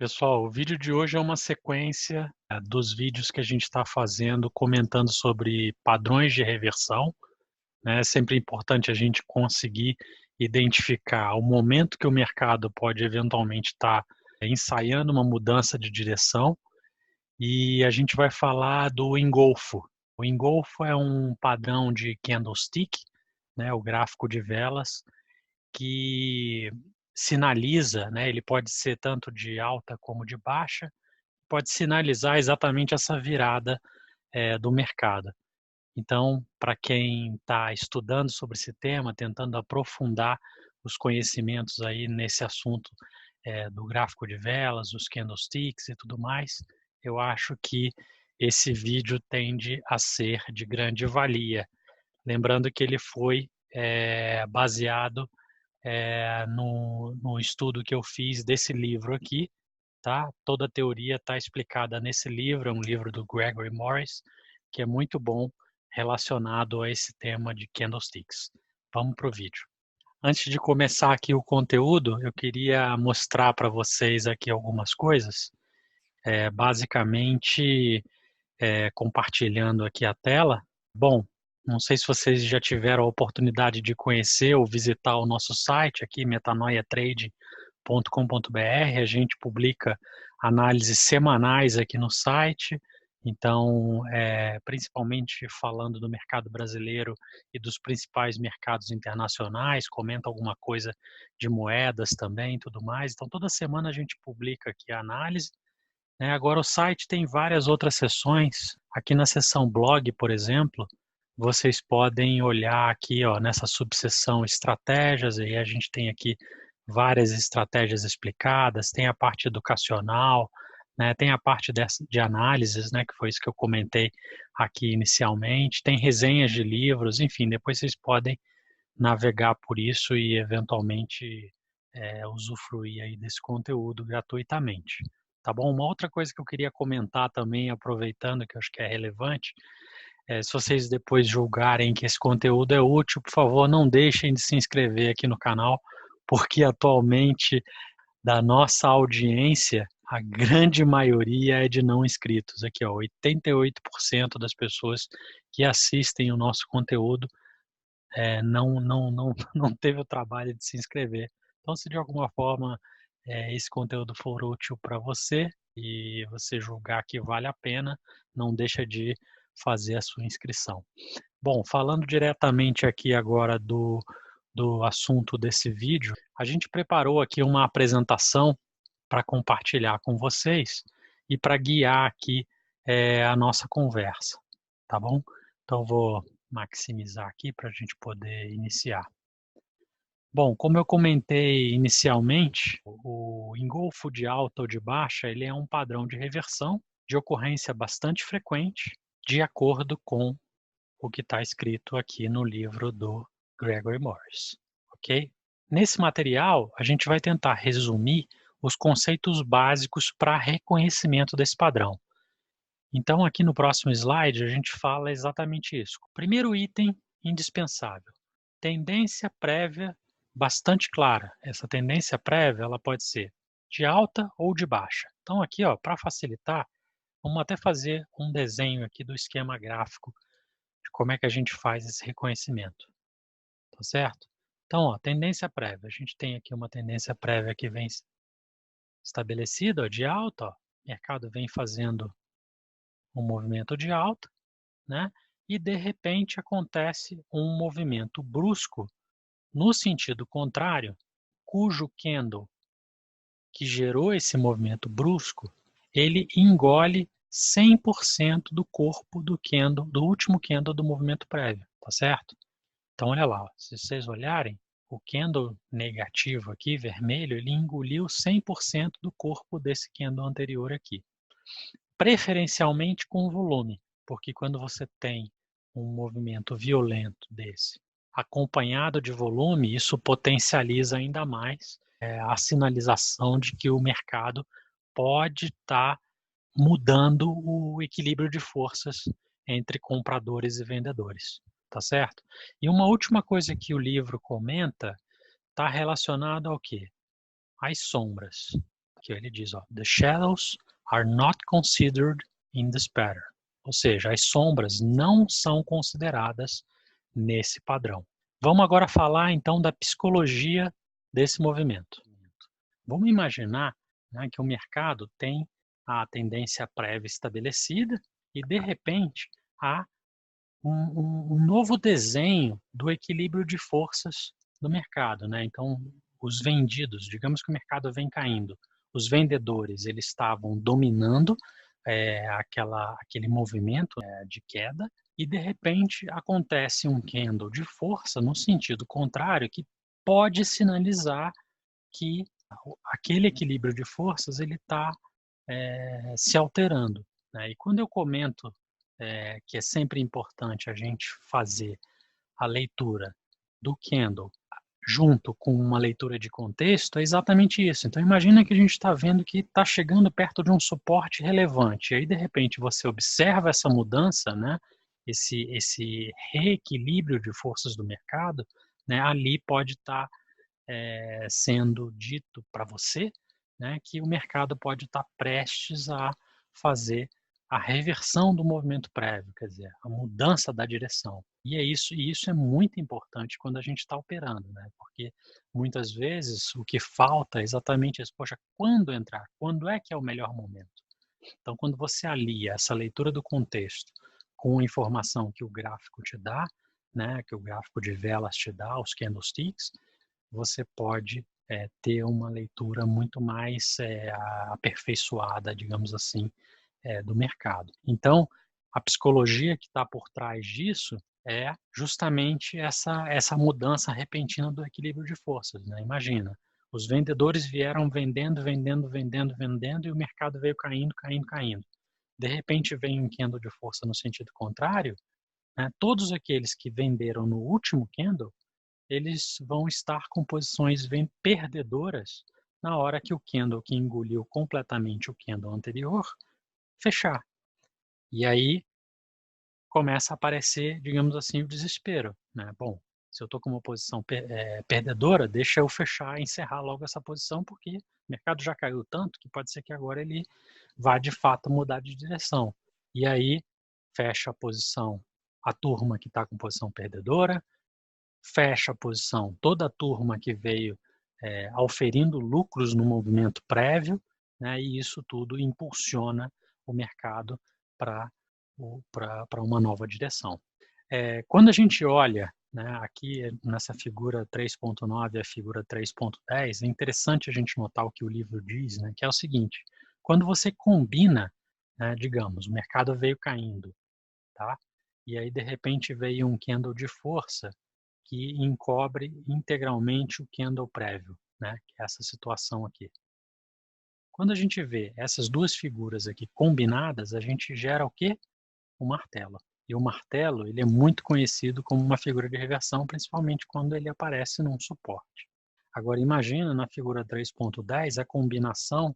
Pessoal, o vídeo de hoje é uma sequência dos vídeos que a gente está fazendo comentando sobre padrões de reversão, né? É sempre importante a gente conseguir identificar o momento que o mercado pode eventualmente estar ensaiando uma mudança de direção e a gente vai falar do engolfo. O engolfo é um padrão de candlestick, né? O gráfico de velas, que sinaliza, né? Ele pode ser tanto de alta como de baixa, pode sinalizar exatamente essa virada do mercado. Então, para quem está estudando sobre esse tema, tentando aprofundar os conhecimentos aí nesse assunto do gráfico de velas, os candlesticks e tudo mais, eu acho que esse vídeo tende a ser de grande valia. Lembrando que ele foi baseado no estudo que eu fiz desse livro aqui, tá? Toda a teoria está explicada nesse livro, é um livro do Gregory Morris, que é muito bom relacionado a esse tema de candlesticks. Vamos para o vídeo. Antes de começar aqui o conteúdo, eu queria mostrar para vocês aqui algumas coisas. Basicamente, compartilhando aqui a tela. Bom, não sei se vocês já tiveram a oportunidade de conhecer ou visitar o nosso site aqui, metanoiatrade.com.br. A gente publica análises semanais aqui no site, então, principalmente falando do mercado brasileiro e dos principais mercados internacionais, comenta alguma coisa de moedas também e tudo mais. Então, toda semana a gente publica aqui a análise, né? Agora, o site tem várias outras seções. Aqui na seção blog, por exemplo, vocês podem olhar aqui, ó, nessa subseção estratégias, e a gente tem aqui várias estratégias explicadas, tem a parte educacional, né, tem a parte de análises, né, que foi isso que eu comentei aqui inicialmente, tem resenhas de livros, enfim, depois vocês podem navegar por isso e eventualmente usufruir aí desse conteúdo gratuitamente. Tá bom? Uma outra coisa que eu queria comentar também, aproveitando que eu acho que é relevante, se vocês depois julgarem que esse conteúdo é útil, por favor, não deixem de se inscrever aqui no canal, porque atualmente da nossa audiência, a grande maioria é de não inscritos. Aqui, ó, 88% das pessoas que assistem o nosso conteúdo não teve o trabalho de se inscrever. Então, se de alguma forma esse conteúdo for útil para você e você julgar que vale a pena, não deixa de fazer a sua inscrição. Bom, falando diretamente aqui agora do assunto desse vídeo, a gente preparou aqui uma apresentação para compartilhar com vocês e para guiar aqui a nossa conversa, tá bom? Então, vou maximizar aqui para a gente poder iniciar. Bom, como eu comentei inicialmente, o engolfo de alta ou de baixa, ele é um padrão de reversão de ocorrência bastante frequente, de acordo com o que está escrito aqui no livro do Gregory Morris, ok? Nesse material, a gente vai tentar resumir os conceitos básicos para reconhecimento desse padrão. Então, aqui no próximo slide, a gente fala exatamente isso. Primeiro item indispensável, tendência prévia bastante clara. Essa tendência prévia ela pode ser de alta ou de baixa. Então, aqui, para facilitar, vamos até fazer um desenho aqui do esquema gráfico de como é que a gente faz esse reconhecimento. Tá certo? Então, tendência prévia. A gente tem aqui uma tendência prévia que vem estabelecida, de alta. O mercado vem fazendo um movimento de alta, né? E de repente acontece um movimento brusco no sentido contrário, cujo candle que gerou esse movimento brusco, ele engole 100% do corpo do candle, do último candle do movimento prévio, tá certo? Então olha lá, se vocês olharem, o candle negativo aqui, vermelho, ele engoliu 100% do corpo desse candle anterior aqui. Preferencialmente com volume, porque quando você tem um movimento violento desse, acompanhado de volume, isso potencializa ainda mais a sinalização de que o mercado pode estar mudando o equilíbrio de forças entre compradores e vendedores, tá certo? E uma última coisa que o livro comenta está relacionado ao quê? Às sombras, Aqui ele diz, ó, the shadows are not considered in this pattern. Ou seja, as sombras não são consideradas nesse padrão. Vamos agora falar então da psicologia desse movimento. Vamos imaginar, né, que o mercado tem a tendência prévia estabelecida e, de repente, há um novo desenho do equilíbrio de forças do mercado, né? Então, os vendidos, digamos que o mercado vem caindo, os vendedores eles estavam dominando aquele movimento de queda e, de repente, acontece um candle de força no sentido contrário que pode sinalizar que aquele equilíbrio de forças ele está se alterando, né? E quando eu comento que é sempre importante a gente fazer a leitura do candle junto com uma leitura de contexto, é exatamente isso. Então imagina que a gente está vendo que está chegando perto de um suporte relevante, e aí de repente você observa essa mudança, né? Esse reequilíbrio de forças do mercado, né? Ali pode estar sendo dito para você, né, que o mercado pode estar prestes a fazer a reversão do movimento prévio, quer dizer, a mudança da direção. E isso é muito importante quando a gente está operando, né? Porque muitas vezes o que falta é exatamente isso. Poxa, quando entrar? Quando é que é o melhor momento? Então, quando você alia essa leitura do contexto com a informação que o gráfico te dá, né, que o gráfico de velas te dá, os candlesticks, você pode ter uma leitura muito mais aperfeiçoada, digamos assim, do mercado. Então, a psicologia que está por trás disso é justamente essa mudança repentina do equilíbrio de forças, né? Imagina, os vendedores vieram vendendo, vendendo, vendendo, vendendo e o mercado veio caindo, caindo, caindo. De repente vem um candle de força no sentido contrário, né? Todos aqueles que venderam no último candle eles vão estar com posições perdedoras na hora que o candle que engoliu completamente o candle anterior fechar. E aí começa a aparecer, digamos assim, o desespero, né? Bom, se eu estou com uma posição perdedora, deixa eu fechar, encerrar logo essa posição, porque o mercado já caiu tanto que pode ser que agora ele vá de fato mudar de direção. E aí fecha a posição, a turma que está com posição perdedora, fecha a posição toda a turma que veio auferindo lucros no movimento prévio, né, e isso tudo impulsiona o mercado para uma nova direção. Quando a gente olha, né, aqui nessa figura 3.9 e a figura 3.10, é interessante a gente notar o que o livro diz, né, que é o seguinte, quando você combina, né, digamos, o mercado veio caindo, tá? E aí de repente veio um candle de força que encobre integralmente o candle prévio, né? Que é essa situação aqui. Quando a gente vê essas duas figuras aqui combinadas, a gente gera o quê? O martelo. E o martelo, ele é muito conhecido como uma figura de reversão, principalmente quando ele aparece num suporte. Agora imagina na figura 3.10 a combinação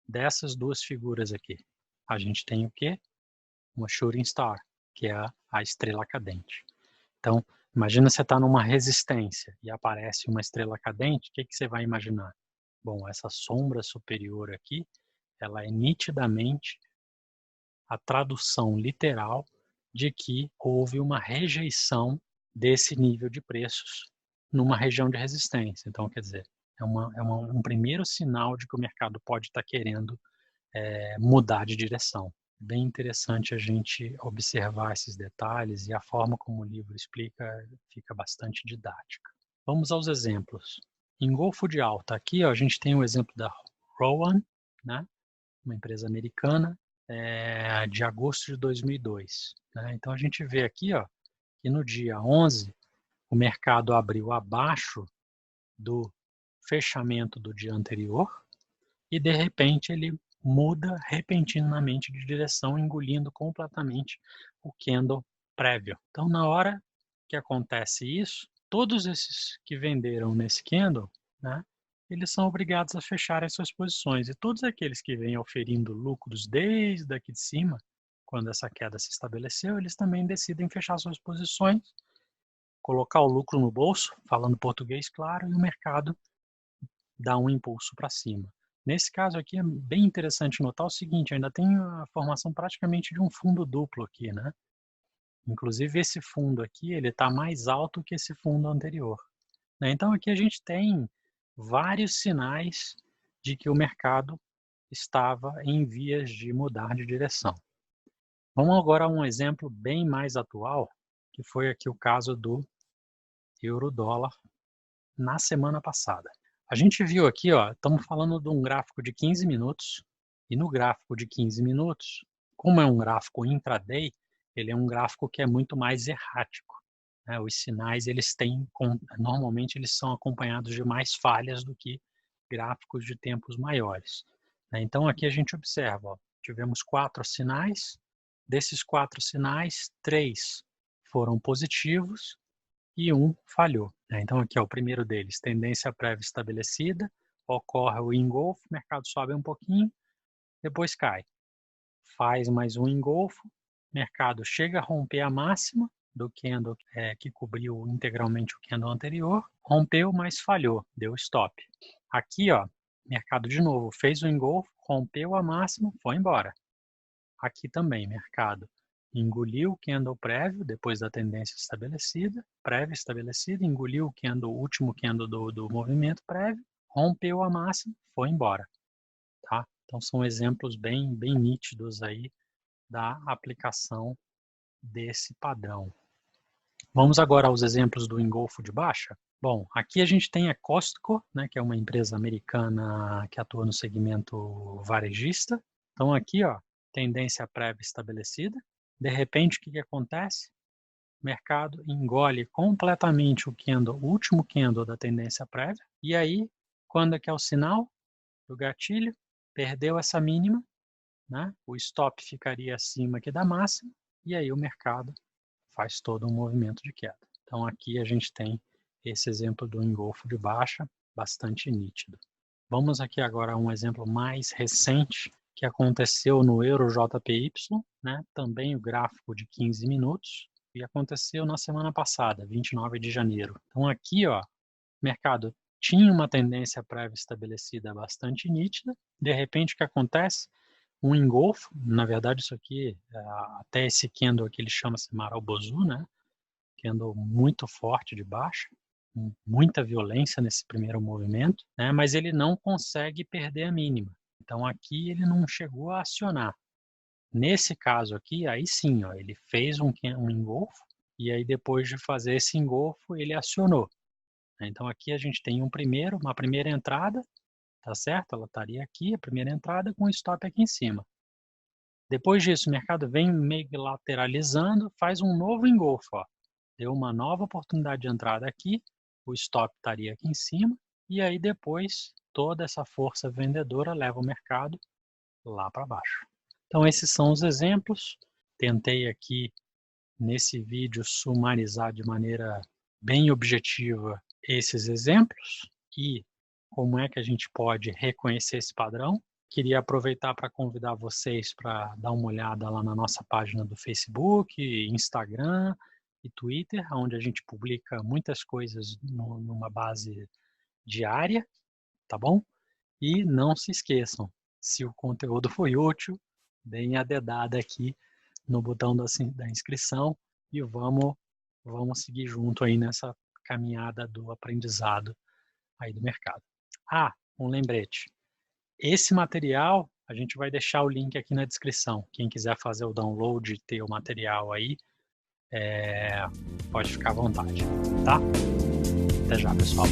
dessas duas figuras aqui. A gente tem o quê? Uma shooting star, que é a estrela cadente. Então, imagina você está numa resistência e aparece uma estrela cadente, o que você vai imaginar? Bom, essa sombra superior aqui, ela é nitidamente a tradução literal de que houve uma rejeição desse nível de preços numa região de resistência. Então, quer dizer, um primeiro sinal de que o mercado pode estar querendo mudar de direção. Bem interessante a gente observar esses detalhes e a forma como o livro explica fica bastante didática. Vamos aos exemplos. Em Golfo de Alta, aqui ó, a gente tem o exemplo da Rowan, né, uma empresa americana, de agosto de 2002. Né? Então a gente vê aqui ó, que no dia 11 o mercado abriu abaixo do fechamento do dia anterior e de repente ele muda repentinamente de direção, engolindo completamente o candle prévio. Então, na hora que acontece isso, todos esses que venderam nesse candle, né, eles são obrigados a fechar as suas posições. E todos aqueles que vêm oferindo lucros desde aqui de cima, quando essa queda se estabeleceu, eles também decidem fechar suas posições, colocar o lucro no bolso, falando português claro, e o mercado dá um impulso para cima. Nesse caso aqui é bem interessante notar o seguinte, ainda tem a formação praticamente de um fundo duplo aqui, né? Inclusive esse fundo aqui, ele está mais alto que esse fundo anterior, né? Então aqui a gente tem vários sinais de que o mercado estava em vias de mudar de direção. Vamos agora a um exemplo bem mais atual, que foi aqui o caso do euro-dólar na semana passada. A gente viu aqui, ó, estamos falando de um gráfico de 15 minutos, e no gráfico de 15 minutos, como é um gráfico intraday, ele é um gráfico que é muito mais errático, né? Os sinais, normalmente eles são acompanhados de mais falhas do que gráficos de tempos maiores, né? Então aqui a gente observa, ó, tivemos 4 sinais, desses 4 sinais, 3 foram positivos, e um falhou, né? Então aqui é o primeiro deles, tendência prévia estabelecida, ocorre o engolfo, o mercado sobe um pouquinho, depois cai. Faz mais um engolfo, mercado chega a romper a máxima do candle que cobriu integralmente o candle anterior, rompeu, mas falhou, deu stop. Aqui, ó, mercado de novo fez o engolfo, rompeu a máxima, foi embora. Aqui também, mercado engoliu o candle prévio, depois da tendência prévia estabelecida, engoliu o último candle do movimento prévio, rompeu a máxima, foi embora. Tá? Então são exemplos bem nítidos aí da aplicação desse padrão. Vamos agora aos exemplos do engolfo de baixa. Bom, aqui a gente tem a Costco, né, que é uma empresa americana que atua no segmento varejista. Então aqui, ó, tendência prévia estabelecida. De repente, o que acontece? O mercado engole completamente o último candle da tendência prévia. E aí, quando é que é o sinal do gatilho? Perdeu essa mínima, né? O stop ficaria acima aqui da máxima. E aí o mercado faz todo um movimento de queda. Então aqui a gente tem esse exemplo do engolfo de baixa, bastante nítido. Vamos aqui agora a um exemplo mais recente, que aconteceu no EuroJPY, né? Também o gráfico de 15 minutos, e aconteceu na semana passada, 29 de janeiro. Então aqui, ó, o mercado tinha uma tendência prévia estabelecida bastante nítida, de repente o que acontece? Um engolfo, na verdade isso aqui, até esse candle aqui ele chama-se Marubozu, né? Candle muito forte de baixa, muita violência nesse primeiro movimento, né? Mas ele não consegue perder a mínima. Então aqui ele não chegou a acionar. Nesse caso aqui, aí sim, ó, ele fez um engolfo e aí depois de fazer esse engolfo ele acionou. Então aqui a gente tem uma primeira entrada, tá certo? Ela estaria aqui, a primeira entrada com o stop aqui em cima. Depois disso, o mercado vem meio que lateralizando, faz um novo engolfo, ó. Deu uma nova oportunidade de entrada aqui, o stop estaria aqui em cima, e aí depois toda essa força vendedora leva o mercado lá para baixo. Então esses são os exemplos. Tentei aqui nesse vídeo sumarizar de maneira bem objetiva esses exemplos e como é que a gente pode reconhecer esse padrão. Queria aproveitar para convidar vocês para dar uma olhada lá na nossa página do Facebook, Instagram e Twitter, onde a gente publica muitas coisas numa base diária, tá bom? E não se esqueçam, se o conteúdo foi útil, deem a dedada aqui no botão da inscrição e vamos seguir junto aí nessa caminhada do aprendizado aí do mercado. Ah, um lembrete. Esse material, a gente vai deixar o link aqui na descrição. Quem quiser fazer o download e ter o material aí, pode ficar à vontade, tá? Até já, pessoal.